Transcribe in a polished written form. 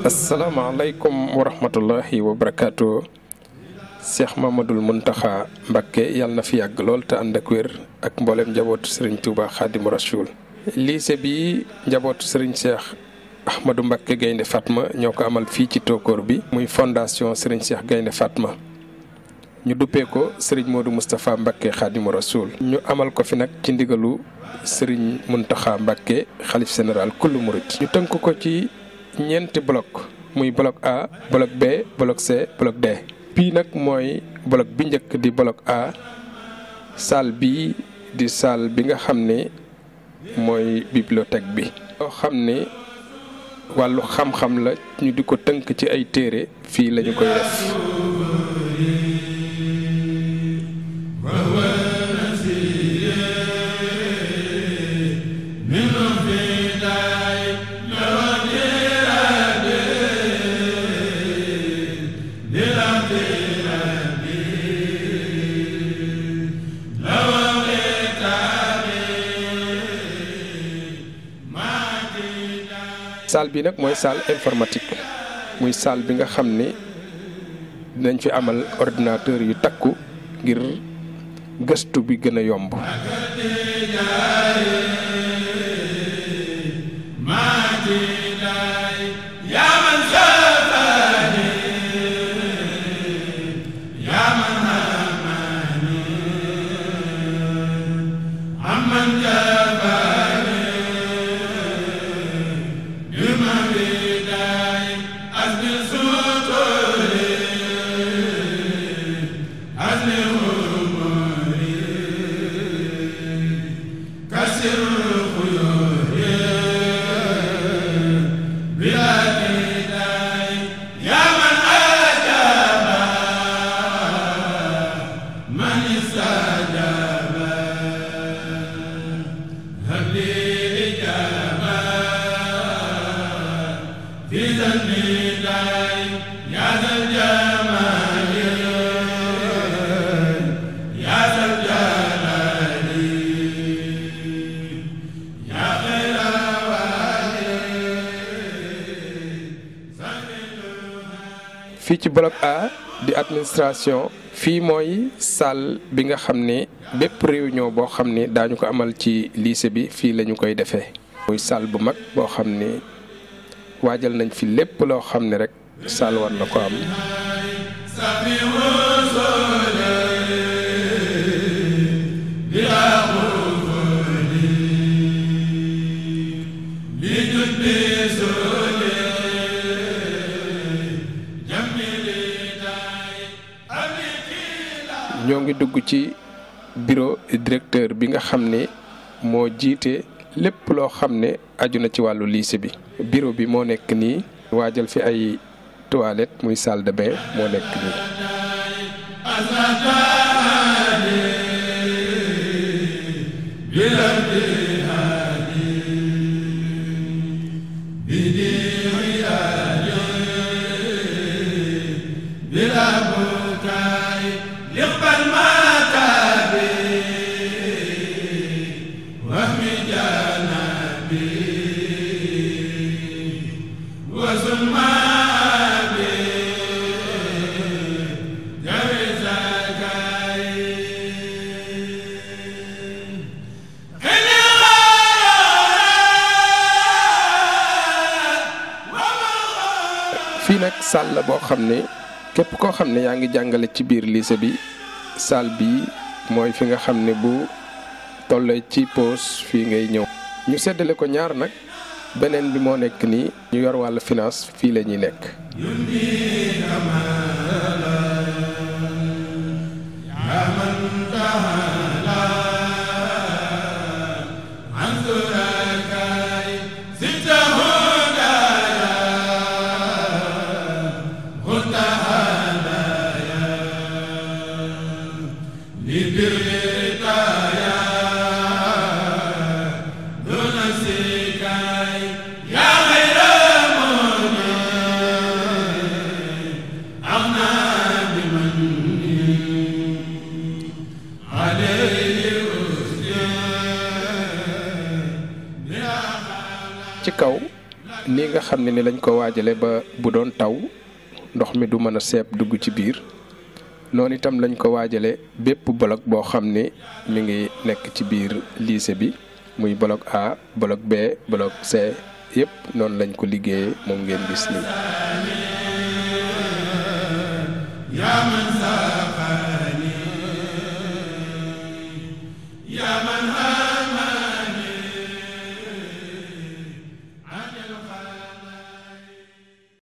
asalaamaaleykum wa rahmatullahi wa barakaatu. Cheikh Mamadul Muntaxa Mbakke yàlla na fi yàgg lool te ànd ak wér ak mboolem njabootu Serigne Touba Xaadimu Rasuul. lycée bi njabootu Serigne Cheikh Ahmadou Mbakke Gaynde Fatma ñoo ko amal fii ci Tokor bi. muy fondation Serigne Cheikh Gaynde Fatma. ñu duppee ko Serigne Modou Moustapha Mbakke Xaadimu Rasuul. ñu amal ko fi nag ci ndigalu Serigne Muntaxa Mbakke xalif général kullu murit. ñu tënk ko ci ñeenti bloc muy bloc A bloc B bloc C bloc D. bii nag mooy bloc bi njëkk di bloc A salle bii di salle bi nga xam ne mooy bibliothèque bi. loo xam ne wàllu xam-xam la ñu di ko tënk ci ay téere fii lañu koy def. salle bi nag mooy salle informatique muy salle bi nga xam ne dinañ fi amal ordinateur yu takku ngir gëstu bi gën a yomb. fii ci bloc A di administration fii mooy salle bi nga xam ne bépp réunion boo xam ne daañu ko amal ci lycée bi fii lañu koy defee. muy salle bu mag boo xam ne waajal nañ fi lépp loo xam ne rek salle war na ko am. ñoo ngi dugg ci bureau directeur bi nga xam ne moo jiite lépp loo xam ne aju na ci wàllu lycée bi. bureau bi moo nekk nii waajal fi ay toilettes muy salle de bain moo nekk nii. fii nag salle la boo xam ne képp koo xam ne yaa ngi jàngale ci biir lycée bi salle bi mooy fi nga xam ne bu tollee ci pause fii ngay ñëw. ñu seddale ko ñaar nag beneen bi moo nekk nii ñu yor wàllu finance fii la ñuy nekk. Amna ci kaw ni nga xam ne ni lañ ko waajale ba bu doon taw ndox mi du mën a seeb dugg ci biir noonu itam lañ ko waajale bépp bloc boo xam ni mi ngi nekk ci biir lycée bi muy bloc A bloc B bloc C yëpp noonu lañ ko liggéeyee moom ngeen gis nii